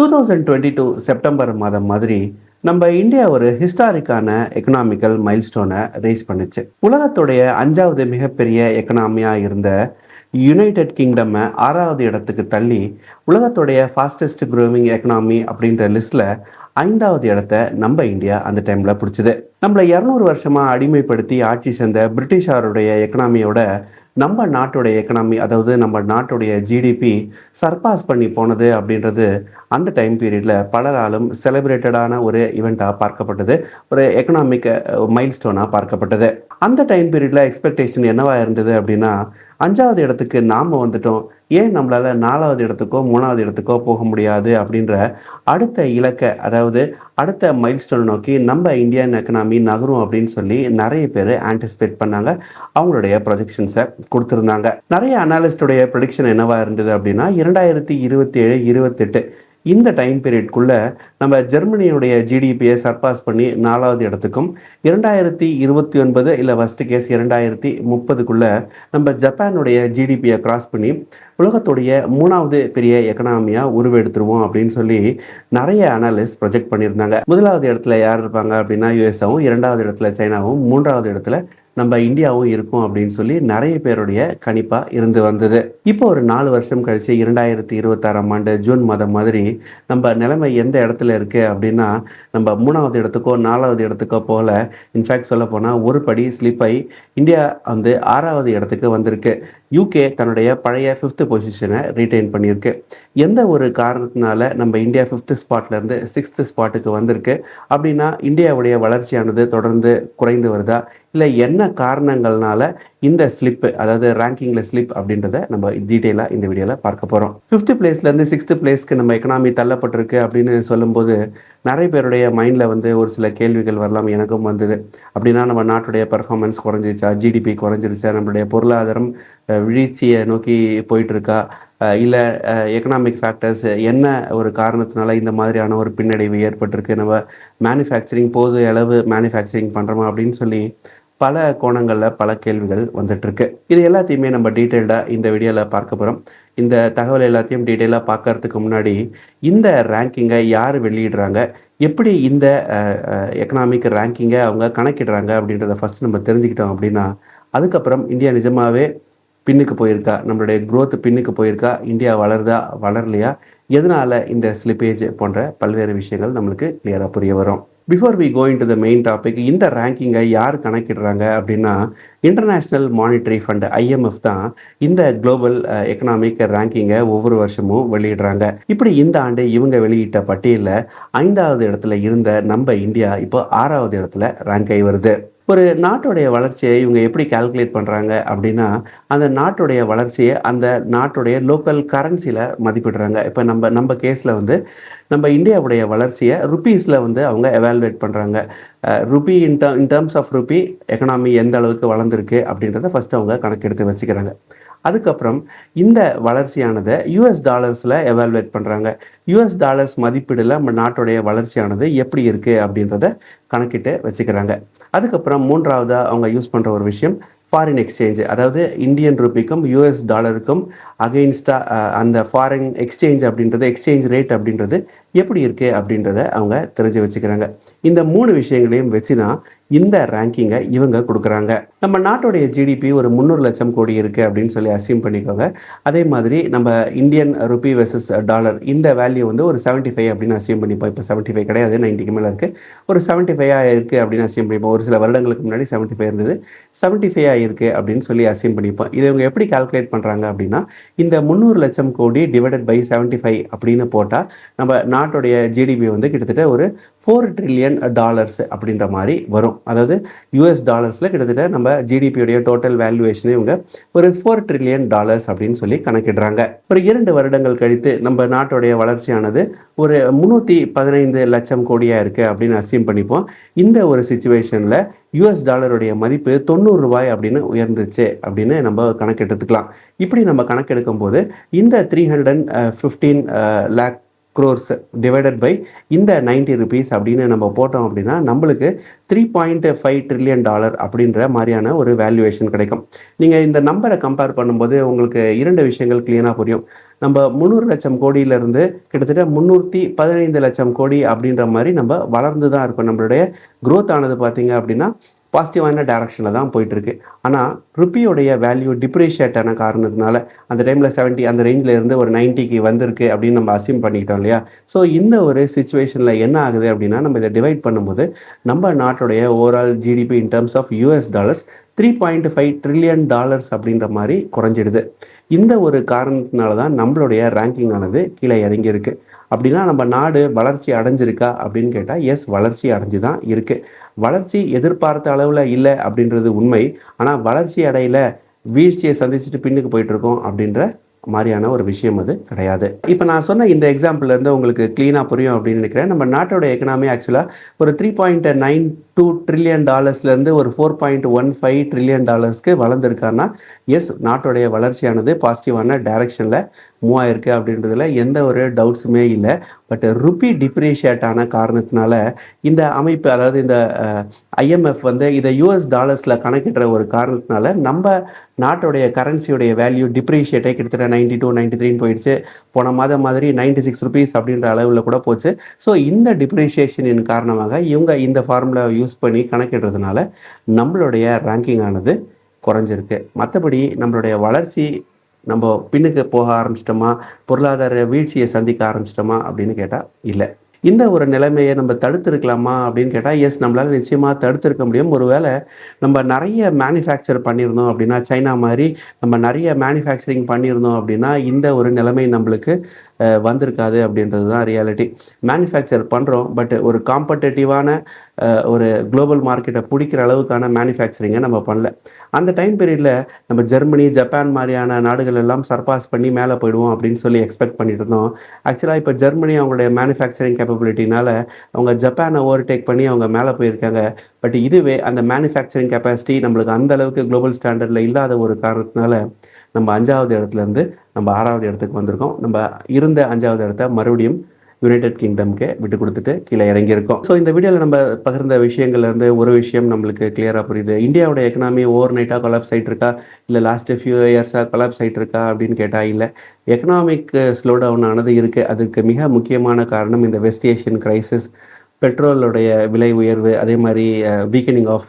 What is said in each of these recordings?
2022 September மாதம் மாதிரி நம்ம இந்தியா ஒரு ஹிஸ்டாரிக்கான எக்கனாமிக்கல் மைல்ஸ்டோனை ரீச் பண்ணுச்சு. உலகத்துடைய 5வது மிகப்பெரிய எக்கனாமியா இருந்த யுனைடெட் கிங்டம் 6வது இடத்துக்கு தள்ளி உலகத்துடைய ஃபாஸ்டஸ்ட் க்ரோவிங் எக்கனாமி அப்படின்ற லிஸ்ட்ல 5வது இடத்த நம்ம இந்தியா அந்த டைம்ல பிடிச்சது. நம்மளை 200 வருஷமா அடிமைப்படுத்தி ஆட்சி செஞ்ச பிரிட்டிஷாருடைய எக்கனாமியோட நம்ம நாட்டுடைய எக்கனாமி, அதாவது நம்ம நாட்டுடைய ஜிடிபி சர்பாஸ் பண்ணி போனது அப்படின்றது அந்த டைம் பீரியட்ல பலராலும் செலிப்ரேட்டடான ஒரு இவெண்ட்டாக பார்க்கப்பட்டது, ஒரு எக்கனாமிக் மைல்ஸ்டோனாக பார்க்கப்பட்டது. அந்த டைம் பீரியட்ல எக்ஸ்பெக்டேஷன் என்னவா இருந்தது அப்படின்னா, 5வது இடத்துக்கு நாம் வந்துட்டோம், ஏன் நம்மளால் 4வது இடத்துக்கோ 3வது இடத்துக்கோ போக முடியாது அப்படின்ற அடுத்த இலக்கை, அதாவது அடுத்த மைல்ஸ்டோன் நோக்கி நம்ம இந்தியன் எக்கனாமி நகரும் அப்படின்னு சொல்லி நிறைய பேர் ஆன்டிசிபேட் பண்ணாங்க. அவங்களுடைய ப்ரொஜெக்ஷன்ஸை கொடுத்துருந்தாங்க. நிறைய அனாலிஸ்டுடைய ப்ரெடிக்ஷன் என்னவா இருந்தது அப்படின்னா, 2027-28 இந்த டைம் பீரியட்குள்ளே நம்ம ஜெர்மனியுடைய ஜிடிபியை சர்பாஸ் பண்ணி 4வது இடத்துக்கும், 2029 இல்லை ஃபஸ்ட்டு கேஸ் 2030க்குள்ளே நம்ம ஜப்பானுடைய ஜிடிபியை கிராஸ் பண்ணி உலகத்துடைய 3வது பெரிய எக்கனாமியாக உருவெடுத்துருவோம் அப்படின்னு சொல்லி நிறைய அனாலிஸ்ட் ப்ரொஜெக்ட் பண்ணியிருந்தாங்க. 1வது இடத்துல யார் இருப்பாங்க அப்படின்னா யுஎஸ்ஆவும், 2வது இடத்துல சைனாவும், 3வது இடத்துல நம்ம இந்தியாவும் இருக்கும் அப்படின்னு சொல்லி நிறைய பேருடைய கணிப்பாக இருந்து வந்தது. இப்போ ஒரு 4 வருஷம் கழிச்சு 2026ஆம் ஆண்டு ஜூன் மாதம் மாதிரி நம்ம நிலைமை எந்த இடத்துல இருக்குது அப்படின்னா, நம்ம 3வது இடத்துக்கோ 4வது இடத்துக்கோ போகல. இன்ஃபேக்ட் சொல்ல போனால் ஒரு படி ஸ்லிப் ஆகி இந்தியா வந்து 6வது இடத்துக்கு வந்திருக்கு. யூகே தன்னுடைய பழைய 5th பொசிஷனை ரீட்டைன் பண்ணியிருக்கு. எந்த ஒரு காரணத்தினால நம்ம இந்தியா 5th ஸ்பாட்லேருந்து 6th ஸ்பாட்டுக்கு வந்திருக்கு அப்படின்னா, இந்தியாவுடைய வளர்ச்சியானது தொடர்ந்து குறைந்து வருதா, இல்லை என்ன காரணங்கள்னால இந்த ஸ்லிப்பு, அதாவது ரேங்கிங்கில் ஸ்லிப் அப்படின்றத நம்ம டீட்டெயிலாக இந்த வீடியோவில் பார்க்க போகிறோம். 5th பிளேஸ்லேருந்து 6th பிளேஸ்க்கு நம்ம எக்கனாமி தள்ளப்பட்டிருக்கு அப்படின்னு சொல்லும்போது நிறைய பேருடைய மைண்டில் வந்து ஒரு சில கேள்விகள் வரலாம், எனக்கும் வந்தது. அப்படின்னா நம்ம நாட்டுடைய பர்ஃபார்மன்ஸ் குறைஞ்சிச்சா, ஜிடிபி குறைஞ்சிருச்சா, நம்மளுடைய பொருளாதாரம் வீழ்ச்சியை நோக்கி போயிட்டுருக்கா, இல்லை எக்கனாமிக் ஃபேக்டர்ஸ் என்ன ஒரு காரணத்தினால இந்த மாதிரியான ஒரு பின்னடைவு ஏற்பட்டிருக்கு, நம்ம மேனுஃபேக்சரிங் போது அளவு மேனுஃபேக்சரிங் பண்ணுறோமா அப்படின்னு சொல்லி பல கோணங்களில் பல கேள்விகள் வந்துட்டுருக்கு. இது எல்லாத்தையுமே நம்ம டீட்டெயில்டாக இந்த வீடியோவில் பார்க்க போகிறோம். இந்த தகவல் எல்லாத்தையும் டீட்டெயிலாக பார்க்கறதுக்கு முன்னாடி இந்த ரேங்கிங்கை யார் வெளியிடுறாங்க, எப்படி இந்த எக்கனாமிக் ரேங்கிங்கை அவங்க கணக்கிடுறாங்க அப்படின்றத ஃபஸ்ட்டு நம்ம தெரிஞ்சுக்கிட்டோம் அப்படின்னா, அதுக்கப்புறம் இந்தியா நிஜமாகவே பின்னுக்கு போயிருக்கா, நம்மளுடைய க்ரோத் பின்னுக்கு போயிருக்கா, இந்தியா வளருதா வளரலையா, எதனால் இந்த ஸ்லிப்பேஜ் போன்ற பல்வேறு விஷயங்கள் நம்மளுக்கு கிளியராக புரிய வரும். Before we go in to the main topic, இந்த ரேங்கிங்கை யார் கணக்கிடுறாங்க அப்படின்னா, இன்டர்நேஷ்னல் மானிட்டரி ஃபண்ட் IMF தான் இந்த குளோபல் எக்கனாமிக் ரேங்கிங்கை ஒவ்வொரு வருஷமும் வெளியிடுறாங்க. இப்படி இந்த ஆண்டு இவங்க வெளியிட்ட பட்டியலில் 5வது இடத்துல இருந்த நம்ம இந்தியா இப்போ 6வது இடத்துல ரேங்க் ஆகி வருது. ஒரு நாட்டுடைய வளர்ச்சியை இவங்க எப்படி கால்குலேட் பண்ணுறாங்க அப்படின்னா, அந்த நாட்டுடைய வளர்ச்சியை அந்த நாட்டுடைய லோக்கல் கரன்சியில் மதிப்பிடுறாங்க. இப்போ நம்ம கேஸில் வந்து நம்ம இந்தியாவுடைய வளர்ச்சியை ருப்பீஸில் வந்து அவங்க எவாலுவேட் பண்ணுறாங்க. Rupee in terms of rupee economy எந்த அளவுக்கு வளர்ந்துருக்கு அப்படின்றத ஃபஸ்ட்டு அவங்க கணக்கெடுத்து வச்சுக்கிறாங்க. அதுக்கப்புறம் இந்த வளர்ச்சியானதை US டாலர்ஸில் எவாலுவேட் பண்ணுறாங்க. US டாலர்ஸ் மதிப்பீடில் நம்ம நாட்டுடைய வளர்ச்சியானது எப்படி இருக்குது அப்படின்றத கணக்கிட்டு வச்சுக்கிறாங்க. அதுக்கப்புறம் 3வதாக அவங்க யூஸ் பண்ணுற ஒரு விஷயம் ஃபாரின் எக்ஸ்சேஞ்சு, அதாவது இந்தியன் ருப்பிக்கும் US டாலருக்கும் அகெயின்ஸ்டாக அந்த ஃபாரின் எக்ஸ்சேஞ்ச் அப்படின்றது, எக்ஸ்சேஞ்ச் ரேட் அப்படின்றது எப்படி இருக்குது அப்படின்றத அவங்க தெரிஞ்சு வச்சுக்கிறாங்க. இந்த 3 விஷயங்களையும் வச்சு தான் இந்த ரேங்கிங்கை இவங்க கொடுக்குறாங்க. நம்ம நாட்டுடைய ஜிடிபி ஒரு 300 லட்சம் கோடி இருக்குது அப்படின்னு சொல்லி அசியூம் பண்ணிக்கோங்க. அதே மாதிரி நம்ம இந்தியன் ருப்பி வெர்சஸ் டாலர் இந்த வேல்யூ வந்து ஒரு 75 அப்படின்னு அசியூம் பண்ணிப்போம். இப்போ 75 கிடையாது, 90க்கு மேலே இருக்குது. ஒரு 75 இருக்குது அப்படின்னு அசியூம் பண்ணிப்போம். ஒரு சில வருடங்களுக்கு முன்னாடி 75 இருந்தது, 75 இருக்குது அப்படின்னு சொல்லி அசியூம் பண்ணிப்போம். இதை இவங்க எப்படி கால்குலேட் பண்ணுறாங்க அப்படின்னா, இந்த 300 லட்சம் கோடி டிவைடட் பை 75 அப்படின்னு போட்டால் நம்ம நாட்டுடைய ஜிடிபி வந்து கிட்டத்தட்ட ஒரு $4 trillion அப்படின்ற மாதிரி வரும். அதாவது US டாலர்ஸில் கிட்டத்தட்ட நம்ம ஜிடிபியுடைய டோட்டல் வேல்யூவேஷனை இவங்க ஒரு $4 trillion அப்படின்னு சொல்லி கணக்கிடுறாங்க. ஒரு 2 வருடங்கள் கழித்து நம்ம நாட்டுடைய வளர்ச்சியானது ஒரு 315 லட்சம் கோடியாக இருக்குது அப்படின்னு அசியூம் பண்ணிப்போம். இந்த ஒரு சிச்சுவேஷனில் US டாலருடைய மதிப்பு 90 ரூபாய் அப்படின்னு உயர்ந்துச்சு அப்படின்னு நம்ம கணக்கெடுத்துக்கலாம். இப்படி நம்ம கணக்கெடுக்கும் போது இந்த 315 lakh crores டிவைடட் பை இந்த 90 rupees அப்படின்னு நம்ம போட்டோம் அப்படின்னா நம்மளுக்கு $3.5 trillion அப்படின்ற மாதிரியான ஒரு வேல்யூவேஷன் கிடைக்கும். நீங்கள் இந்த நம்பரை கம்பேர் பண்ணும்போது உங்களுக்கு 2 விஷயங்கள் கிளியராக புரியும். நம்ம 300 லட்சம் கோடியிலேருந்து கிட்டத்தட்ட 315 லட்சம் கோடி அப்படின்ற மாதிரி நம்ம வளர்ந்து தான் இருக்கோம். நம்மளுடைய growth ஆனது பார்த்தீங்க அப்படின்னா பாசிட்டிவான டைரக்ஷனில் தான் போயிட்டுருக்கு. ஆனால் ருப்பியோடைய வேல்யூ டிப்ரிஷியேட் ஆன காரணத்தினால அந்த டைமில் 70 அந்த ரேஞ்சில் இருந்து ஒரு 90க்கு வந்திருக்கு அப்படின்னு நம்ம அசியூம் பண்ணிக்கிட்டோம் இல்லையா? ஸோ இந்த ஒரு சிச்சுவேஷனில் என்ன ஆகுது அப்படின்னா, நம்ம இதை டிவைட் பண்ணும்போது நம்ம நாட்டுடைய overall GDP in terms of US dollars $3.5 trillion அப்படின்ற மாதிரி குறைஞ்சிடுது. இந்த ஒரு காரணத்தினால தான் நம்மளுடைய ரேங்கிங் ஆனது கீழே இறங்கியிருக்கு. அப்படின்னா நம்ம நாடு வளர்ச்சி அடைஞ்சிருக்கா அப்படின்னு கேட்டால் எஸ், வளர்ச்சி அடைஞ்சு தான் இருக்குது. வளர்ச்சி எதிர்பார்த்த அளவில் இல்லை அப்படின்றது உண்மை. ஆனால் வளர்ச்சி அடையில வீழ்ச்சியை சந்திச்சுட்டு பின்னுக்கு போயிட்டுருக்கோம் அப்படின்ற மாதிரியான ஒரு விஷயம் அது கிடையாது. இப்போ நான் சொன்ன இந்த எக்ஸாம்பிள்லேருந்து உங்களுக்கு க்ளீனாக புரியும் அப்படின்னு நினைக்கிறேன். நம்ம நாட்டோட எக்கனாமி ஆக்சுவலாக ஒரு $3.92 trillion ஒரு $4.15 trillion வளர்ந்துருக்காருன்னா எஸ், நாட்டோடைய வளர்ச்சியானது பாசிட்டிவான டைரக்ஷனில் மூவ் ஆயிருக்கு அப்படின்றதுல எந்த ஒரு டவுட்ஸுமே இல்லை. பட் ருப்பி டிப்ரிஷியேட் ஆன காரணத்தினால இந்த அமைப்பு, அதாவது இந்த ஐஎம்எஃப் இதை யூஎஸ் டாலர்ஸில் கணக்கிடுற ஒரு காரணத்தினால நம்ம நாட்டோடைய கரன்சியோடைய வேல்யூ டிப்ரிஷியேட்டே கிட்டத்தட்ட 92 93 போயிடுச்சு. போன மாதம் மாதிரி ₹96 அப்படின்ற அளவில் கூட போச்சு. ஸோ இந்த டிப்ரிஷியேஷனின் காரணமாக இவங்க இந்த ஃபார்முலா யூஸ் பண்ணி கணக்கிடுறதுனால நம்மளுடைய ரேங்கிங் ஆனது குறைஞ்சிருக்கு. மற்றபடி நம்மளுடைய வளர்ச்சி நம்ம பின்னுக்கு போக ஆரம்பிச்சிட்டோமா, பொருளாதார வீழ்ச்சியை சந்திக்க ஆரம்பிச்சிட்டோமா அப்படின்னு கேட்டால் இல்லை. இந்த ஒரு நிலைமையை நம்ம தடுத்திருக்கலாமா அப்படின்னு கேட்டால் எஸ், நம்மளால் நிச்சயமாக தடுத்திருக்க முடியும். ஒருவேளை நம்ம நிறைய மேனுஃபேக்சர் பண்ணியிருந்தோம் அப்படின்னா, சைனா மாதிரி நம்ம நிறைய மேனுஃபேக்சரிங் பண்ணியிருந்தோம் அப்படின்னா இந்த ஒரு நிலைமை நம்மளுக்கு வந்திருக்காது அப்படின்றது தான் ரியாலிட்டி. மேனுஃபேக்சர் பண்ணுறோம், பட் ஒரு காம்படேட்டிவான ஒரு குளோபல் மார்க்கெட்டை பிடிக்கிற அளவுக்கான மேனுஃபேக்சரிங்கை நம்ம பண்ணல. அந்த டைம் பீரியடில் நம்ம ஜெர்மனி, ஜப்பான் மாதிரியான நாடுகள் எல்லாம் சர்பாஸ் பண்ணி மேலே போயிடுவோம் அப்படின்னு சொல்லி எக்ஸ்பெக்ட் பண்ணிட்டு இருந்தோம். ஆக்சுவலாக இப்போ ஜெர்மனி அவங்களுடைய மேனுஃபேக்சரிங் கேப்பபிலிட்டினால அவங்க ஜப்பானை ஓவர்டேக் பண்ணி அவங்க மேலே போயிருக்காங்க. பட் இதுவே அந்த மேனுஃபேக்சரிங் கெப்பாசிட்டி நம்மளுக்கு அந்த அளவுக்கு குளோபல் ஸ்டாண்டர்டில் இல்லாத ஒரு காரணத்தினால நம்ம 5வது இடத்துலேருந்து நம்ம 6வது இடத்துக்கு வந்திருக்கோம். நம்ம இருந்த 5வது இடத்த மறுபடியும் யுனைடெட் கிங்டம்க்கு விட்டு கொடுத்துட்டு கீழே இறங்கியிருக்கோம். ஸோ இந்த வீடியோவில் நம்ம பகிர்ந்த விஷயங்கள்லேருந்து ஒரு விஷயம் நம்மளுக்கு கிளியராக புரியுது. இந்தியாவோட எக்கனாமி ஓவர் நைட்டாக கொலாப்ஸ் ஆகிட்டு இருக்கா, இல்லை லாஸ்ட்டு ஃபியூ இயர்ஸாக கொலாப்ஸ் ஆகிட்டு இருக்கா அப்படின்னு கேட்டால் இல்லை. எக்கனாமிக் ஸ்லோ டவுன் ஆனது இருக்குது. அதுக்கு மிக முக்கியமான காரணம் இந்த வெஸ்ட் ஏஷியன் கிரைசிஸ், பெட்ரோலுடைய விலை உயர்வு, அதே மாதிரி வீக்கனிங் ஆஃப்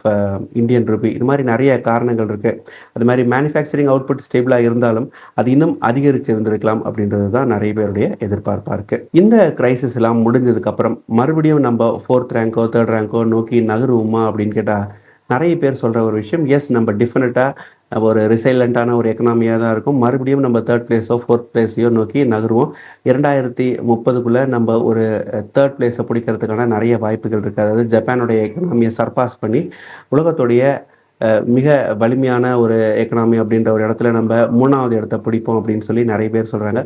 இந்தியன் ருபி, இது மாதிரி நிறைய காரணங்கள் இருக்குது. அது மாதிரி மேனுஃபேக்சரிங் அவுட்புட் ஸ்டேபிளாக இருந்தாலும் அது இன்னும் அதிகரித்து இருந்திருக்கலாம் அப்படின்றது தான் நிறைய பேருடைய எதிர்பார்ப்பாக இருக்குது. இந்த கிரைசிஸ் எல்லாம் முடிஞ்சதுக்கப்புறம் மறுபடியும் நம்ம 4th ரேங்கோ 3rd ரேங்கோ நோக்கி நகருவோமா அப்படின்னு கேட்டால் நிறைய பேர் சொல்கிற ஒரு விஷயம் எஸ், நம்ம டிஃபினட்டாக ஒரு ரிசைலண்ட்டான ஒரு எக்கனாமியாக தான் இருக்கும். மறுபடியும் நம்ம 3rd பிளேஸோ 4th பிளேஸையோ நோக்கி நகருவோம். 2030க்குள்ளே நம்ம ஒரு 3rd பிளேஸை பிடிக்கிறதுக்கான நிறைய வாய்ப்புகள் இருக்குது. அதாவது ஜப்பானுடைய எக்கனாமியை சர்பாஸ் பண்ணி உலகத்துடைய மிக வலிமையான ஒரு எக்கனாமி அப்படின்ற ஒரு இடத்துல நம்ம 3வது இடத்த பிடிப்போம் அப்படின்னு சொல்லி நிறைய பேர் சொல்கிறாங்க.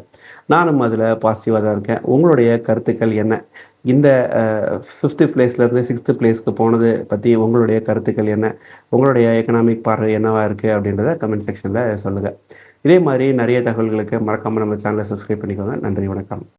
நானும் அதில் பாசிட்டிவாக தான் இருக்கேன். உங்களுடைய கருத்துக்கள் என்ன? இந்த 5th பிளேஸ்லேருந்து 6th பிளேஸ்க்கு போனது பற்றி உங்களுடைய கருத்துக்கள் என்ன? உங்களுடைய எக்கனாமிக் பார்வை என்னவாக இருக்குது அப்படின்றத கமெண்ட் செக்ஷனில் சொல்லுங்கள். இதே மாதிரி நிறைய தகவல்களுக்கு மறக்காமல் நம்ம சேனலை சப்ஸ்கிரைப் பண்ணிக்கோங்க. நன்றி, வணக்கம்.